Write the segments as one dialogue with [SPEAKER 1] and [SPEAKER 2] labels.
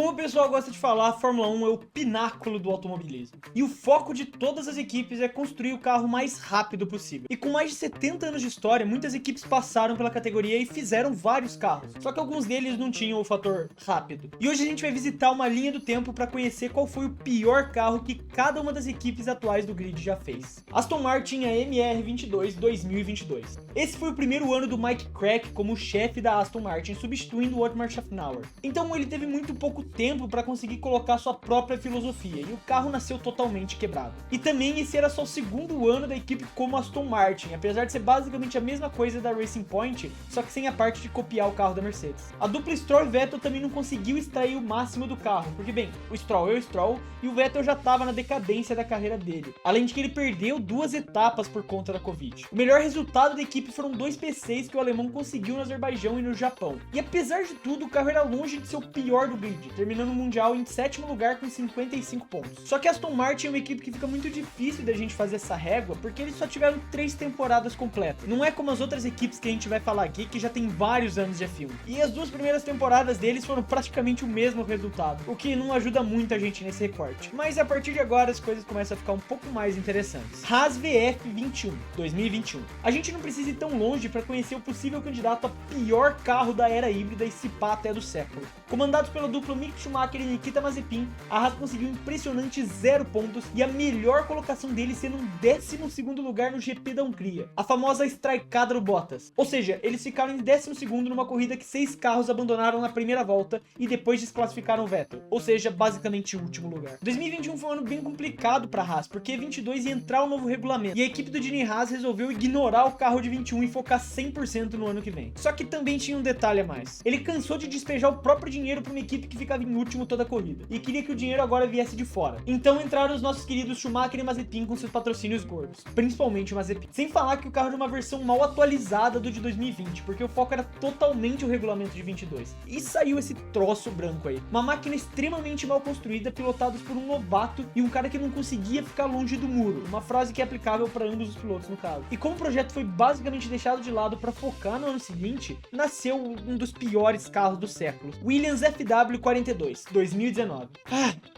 [SPEAKER 1] Como o pessoal gosta de falar, a Fórmula 1 é o pináculo do automobilismo. E o foco de todas as equipes é construir o carro mais rápido possível. E com mais de 70 anos de história, muitas equipes passaram pela categoria e fizeram vários carros. Só que alguns deles não tinham o fator rápido. E hoje a gente vai visitar uma linha do tempo para conhecer qual foi o pior carro que cada uma das equipes atuais do grid já fez. Aston Martin MR22 2022. Esse foi o primeiro ano do Mike Crack como chefe da Aston Martin, substituindo o Otmar Szafnauer. Então ele teve muito pouco tempo para conseguir colocar sua própria filosofia, e o carro nasceu totalmente quebrado. E também esse era só o segundo ano da equipe como Aston Martin, apesar de ser basicamente a mesma coisa da Racing Point, só que sem a parte de copiar o carro da Mercedes. A dupla Stroll e Vettel também não conseguiu extrair o máximo do carro, porque bem, o Stroll é o Stroll e o Vettel já estava na decadência da carreira dele, além de que ele perdeu 2 etapas por conta da Covid. O melhor resultado da equipe foram 2 P6 que o alemão conseguiu no Azerbaijão e no Japão. E apesar de tudo, o carro era longe de ser o pior do grid, terminando o Mundial em 7º lugar com 55 pontos. Só que a Aston Martin é uma equipe que fica muito difícil da gente fazer essa régua, porque eles só tiveram 3 temporadas completas. Não é como as outras equipes que a gente vai falar aqui, que já tem vários anos de F1. E as 2 primeiras temporadas deles foram praticamente o mesmo resultado, o que não ajuda muito a gente nesse recorte. Mas a partir de agora as coisas começam a ficar um pouco mais interessantes. Haas VF21 2021. A gente não precisa ir tão longe para conhecer o possível candidato a pior carro da era híbrida e se pá até do século. Comandados pela dupla Mick Schumacher e Nikita Mazepin, a Haas conseguiu um impressionante 0 pontos e a melhor colocação dele sendo um 12º lugar no GP da Hungria, a famosa strikeada do Bottas. Ou seja, eles ficaram em 12º numa corrida que 6 carros abandonaram na primeira volta e depois desclassificaram o Vettel, ou seja, basicamente o último lugar. 2021 foi um ano bem complicado para a Haas, porque 22 ia entrar o novo regulamento e a equipe do Gene Haas resolveu ignorar o carro de 21 e focar 100% no ano que vem. Só que também tinha um detalhe a mais. Ele cansou de despejar o próprio dinheiro para uma equipe que ficava em último toda a corrida e queria que o dinheiro agora viesse de fora. Então entraram os nossos queridos Schumacher e Mazepin com seus patrocínios gordos, principalmente o Mazepin. Sem falar que o carro era uma versão mal atualizada do de 2020, porque o foco era totalmente o regulamento de 22. E saiu esse troço branco aí. Uma máquina extremamente mal construída, pilotados por um novato e um cara que não conseguia ficar longe do muro. Uma frase que é aplicável para ambos os pilotos no caso. E como o projeto foi basicamente deixado de lado para focar no ano seguinte, nasceu um dos piores carros do século. Williams FW42 2019.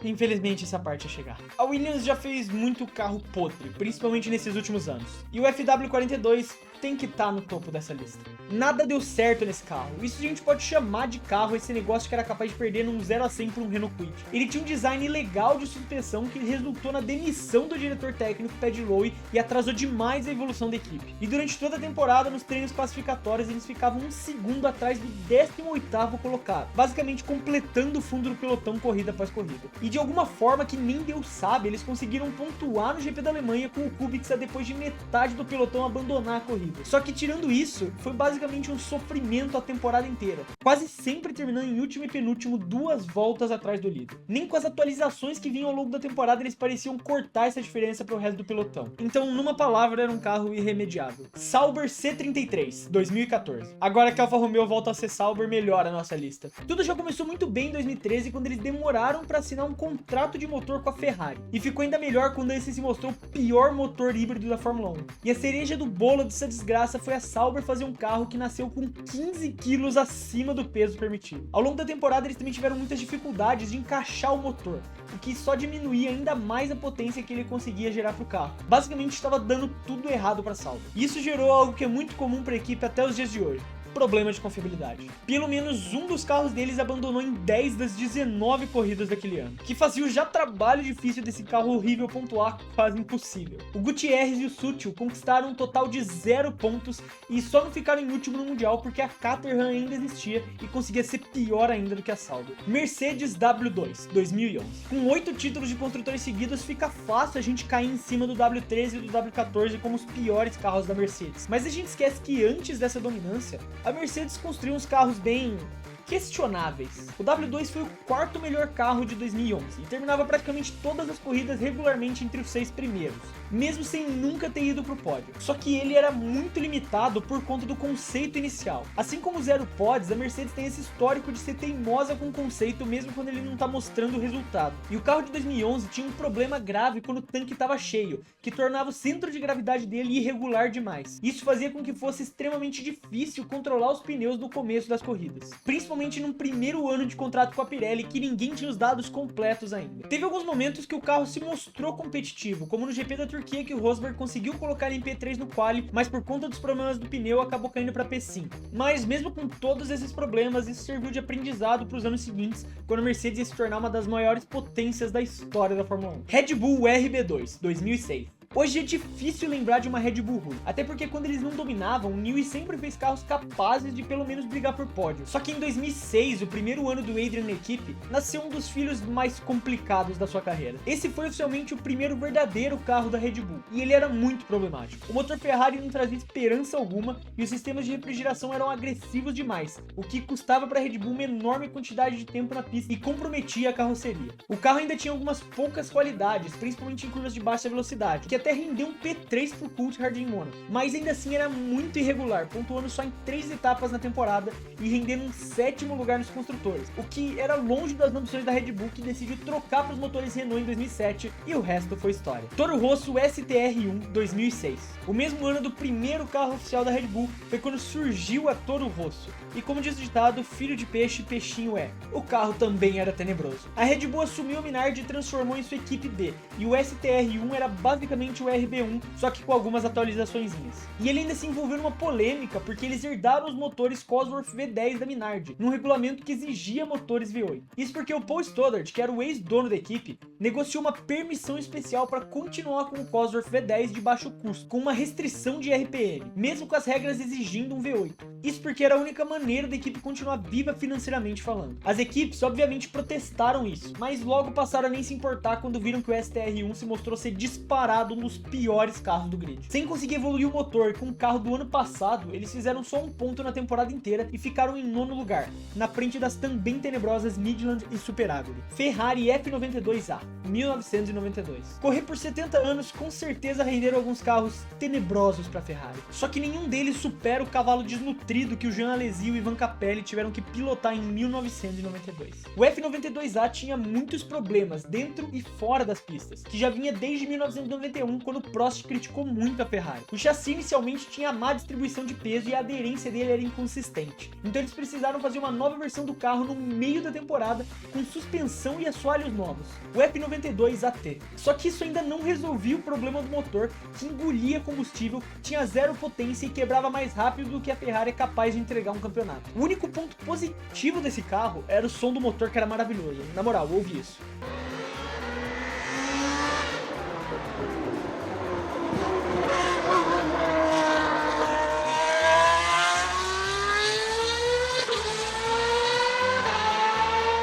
[SPEAKER 1] Infelizmente essa parte ia chegar. A Williams já fez muito carro podre, principalmente nesses últimos anos. E o FW42 tem que estar no topo dessa lista. Nada deu certo nesse carro. Isso a gente pode chamar de carro, esse negócio que era capaz de perder num 0 a 100 para um Renault Kwid. Ele tinha um design ilegal de suspensão que resultou na demissão do diretor técnico Paddy Lowe e atrasou demais a evolução da equipe. E durante toda a temporada, nos treinos classificatórios, eles ficavam 1 segundo atrás do 18º colocado, basicamente completando o fundo do pelotão corrida após corrida. E de alguma forma que nem Deus sabe, eles conseguiram pontuar no GP da Alemanha com o Kubica depois de metade do pelotão abandonar a corrida. Só que tirando isso, foi basicamente um sofrimento a temporada inteira, quase sempre terminando em último e penúltimo 2 voltas atrás do líder. Nem com as atualizações que vinham ao longo da temporada eles pareciam cortar essa diferença para o resto do pelotão. Então, numa palavra, era um carro irremediável. Sauber C33 2014. Agora que a Alfa Romeo volta a ser Sauber, melhora a nossa lista. Tudo já começou muito bem em 2013, quando eles demoraram para assinar um contrato de motor com a Ferrari, e ficou ainda melhor quando esse se mostrou o pior motor híbrido da Fórmula 1. E a cereja do bolo dessa desgraça foi a Sauber fazer um carro que nasceu com 15 quilos acima do peso permitido. Ao longo da temporada eles também tiveram muitas dificuldades de encaixar o motor, o que só diminuía ainda mais a potência que ele conseguia gerar para o carro. Basicamente estava dando tudo errado para a Sauber. E isso gerou algo que é muito comum para a equipe até os dias de hoje: problema de confiabilidade. Pelo menos um dos carros deles abandonou em 10 das 19 corridas daquele ano, que fazia o já trabalho difícil desse carro horrível pontuar quase impossível. O Gutierrez e o Sutil conquistaram um total de 0 pontos e só não ficaram em último no Mundial porque a Caterham ainda existia e conseguia ser pior ainda do que a Sauber. Mercedes W2 2011. Com 8 títulos de construtores seguidos, fica fácil a gente cair em cima do W13 e do W14 como os piores carros da Mercedes. Mas a gente esquece que antes dessa dominância, a Mercedes construiu uns carros bem questionáveis. O W2 foi o 4º melhor carro de 2011 e terminava praticamente todas as corridas regularmente entre os 6 primeiros, mesmo sem nunca ter ido pro pódio. Só que ele era muito limitado por conta do conceito inicial. Assim como o Zero Pods, a Mercedes tem esse histórico de ser teimosa com o conceito mesmo quando ele não tá mostrando o resultado. E o carro de 2011 tinha um problema grave quando o tanque estava cheio, que tornava o centro de gravidade dele irregular demais. Isso fazia com que fosse extremamente difícil controlar os pneus no começo das corridas, principalmente principalmente no primeiro ano de contrato com a Pirelli, que ninguém tinha os dados completos ainda. Teve alguns momentos que o carro se mostrou competitivo, como no GP da Turquia, que o Rosberg conseguiu colocar ele em P3 no quali, mas por conta dos problemas do pneu acabou caindo para P5. Mas mesmo com todos esses problemas, isso serviu de aprendizado para os anos seguintes, quando a Mercedes ia se tornar uma das maiores potências da história da Fórmula 1. Red Bull RB2, 2006. Hoje é difícil lembrar de uma Red Bull ruim, até porque quando eles não dominavam, o Newey sempre fez carros capazes de pelo menos brigar por pódio. Só que em 2006, o primeiro ano do Adrian na equipe, nasceu um dos filhos mais complicados da sua carreira. Esse foi oficialmente o primeiro verdadeiro carro da Red Bull, e ele era muito problemático. O motor Ferrari não trazia esperança alguma, e os sistemas de refrigeração eram agressivos demais, o que custava para a Red Bull uma enorme quantidade de tempo na pista e comprometia a carroceria. O carro ainda tinha algumas poucas qualidades, principalmente em curvas de baixa velocidade, que até rendeu um P3 pro Coulthard em Mônaco, mas ainda assim era muito irregular, pontuando só em 3 etapas na temporada e rendendo um 7º lugar nos construtores, o que era longe das ambições da Red Bull, que decidiu trocar para os motores Renault em 2007, e o resto foi história. Toro Rosso STR1 2006. O mesmo ano do primeiro carro oficial da Red Bull foi quando surgiu a Toro Rosso, e como diz o ditado, filho de peixe, peixinho é. O carro também era tenebroso. A Red Bull assumiu a Minardi e transformou em sua equipe B, e o STR1 era basicamente o RB1, só que com algumas atualizaçõezinhas. E ele ainda se envolveu numa polêmica, porque eles herdaram os motores Cosworth V10 da Minardi, num regulamento que exigia motores V8. Isso porque o Paul Stoddart, que era o ex-dono da equipe, negociou uma permissão especial para continuar com o Cosworth V10 de baixo custo, com uma restrição de RPM, mesmo com as regras exigindo um V8. Isso porque era a única maneira da equipe continuar viva financeiramente falando. As equipes obviamente protestaram isso, mas logo passaram a nem se importar quando viram que o STR1 se mostrou ser disparado um dos piores carros do grid. Sem conseguir evoluir o motor com o carro do ano passado, eles fizeram só um ponto na temporada inteira e ficaram em 9º lugar, na frente das também tenebrosas Midland e Super Aguri. Ferrari F92A, 1992. Correr por 70 anos com certeza renderam alguns carros tenebrosos para Ferrari, só que nenhum deles supera o cavalo desnutrido que o Jean Alesi e o Ivan Capelli tiveram que pilotar em 1992. O F92A tinha muitos problemas dentro e fora das pistas, que já vinha desde 1991, quando Prost criticou muito a Ferrari. O chassi inicialmente tinha má distribuição de peso e a aderência dele era inconsistente, então eles precisaram fazer uma nova versão do carro no meio da temporada, com suspensão e assoalhos novos, o F92 AT. Só que isso ainda não resolvia o problema do motor, que engolia combustível, tinha zero potência e quebrava mais rápido do que a Ferrari é capaz de entregar um campeonato. O único ponto positivo desse carro era o som do motor, que era maravilhoso. Na moral, ouve isso.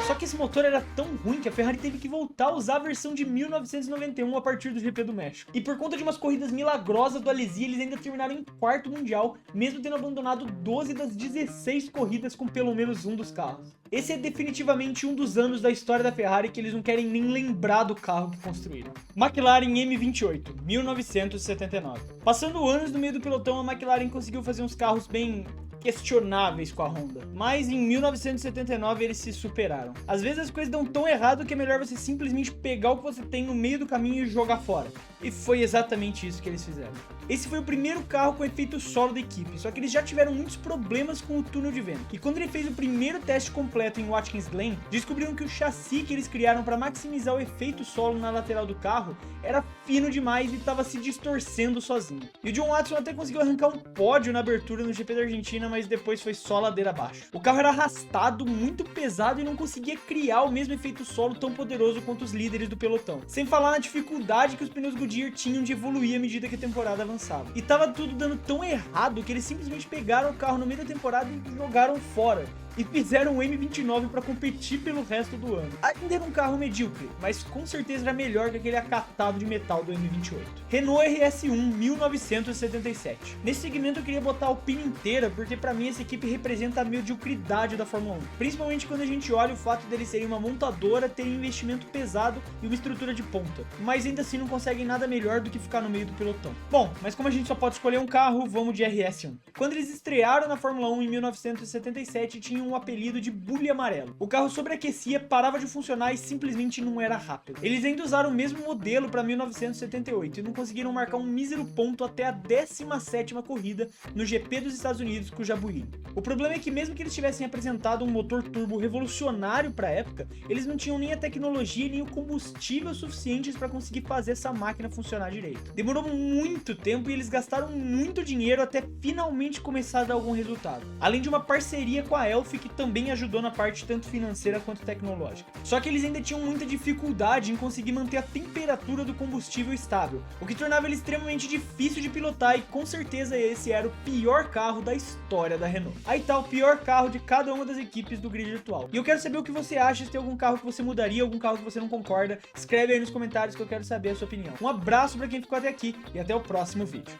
[SPEAKER 1] Só que esse motor era tão ruim que a Ferrari teve que voltar a usar a versão de 1991 a partir do GP do México. E por conta de umas corridas milagrosas do Alesi, eles ainda terminaram em 4º mundial, mesmo tendo abandonado 12 das 16 corridas com pelo menos um dos carros. Esse é definitivamente um dos anos da história da Ferrari que eles não querem nem lembrar do carro que construíram. McLaren M28, 1979. Passando anos no meio do pelotão, a McLaren conseguiu fazer uns carros bem questionáveis com a Honda, mas em 1979 eles se superaram. Às vezes as coisas dão tão errado que é melhor você simplesmente pegar o que você tem no meio do caminho e jogar fora. E foi exatamente isso que eles fizeram. Esse foi o primeiro carro com efeito solo da equipe, só que eles já tiveram muitos problemas com o túnel de vento. E quando ele fez o primeiro teste completo em Watkins Glen, descobriram que o chassi que eles criaram para maximizar o efeito solo na lateral do carro era fino demais e estava se distorcendo sozinho. E o John Watson até conseguiu arrancar um pódio na abertura no GP da Argentina, mas depois foi só ladeira abaixo. O carro era arrastado, muito pesado e não conseguia criar o mesmo efeito solo tão poderoso quanto os líderes do pelotão. Sem falar na dificuldade que os pneus Goodyear tinham de evoluir à medida que a temporada avançava. E tava tudo dando tão errado que eles simplesmente pegaram o carro no meio da temporada e jogaram fora. E fizeram o M29 para competir pelo resto do ano. Ainda era um carro medíocre, mas com certeza era melhor que aquele acatado de metal do M28. Renault RS1 1977. Nesse segmento eu queria botar a Alpine inteira, porque para mim essa equipe representa a mediocridade da Fórmula 1. Principalmente quando a gente olha o fato deles serem uma montadora, terem investimento pesado e uma estrutura de ponta. Mas ainda assim não conseguem nada melhor do que ficar no meio do pelotão. Bom, mas como a gente só pode escolher um carro, vamos de RS1. Quando eles estrearam na Fórmula 1 em 1977, tinham o apelido de bule amarelo. O carro sobreaquecia, parava de funcionar e simplesmente não era rápido. Eles ainda usaram o mesmo modelo para 1978 e não conseguiram marcar um mísero ponto até a 17ª corrida no GP dos Estados Unidos com o Jabuline. O problema é que mesmo que eles tivessem apresentado um motor turbo revolucionário para a época, eles não tinham nem a tecnologia nem o combustível suficientes para conseguir fazer essa máquina funcionar direito. Demorou muito tempo e eles gastaram muito dinheiro até finalmente começar a dar algum resultado. Além de uma parceria com a Elf, que também ajudou na parte tanto financeira quanto tecnológica. Só que eles ainda tinham muita dificuldade em conseguir manter a temperatura do combustível estável, o que tornava ele extremamente difícil de pilotar e com certeza esse era o pior carro da história da Renault. Aí tá o pior carro de cada uma das equipes do grid virtual. E eu quero saber o que você acha, se tem algum carro que você mudaria, algum carro que você não concorda. Escreve aí nos comentários que eu quero saber a sua opinião. Um abraço pra quem ficou até aqui e até o próximo vídeo.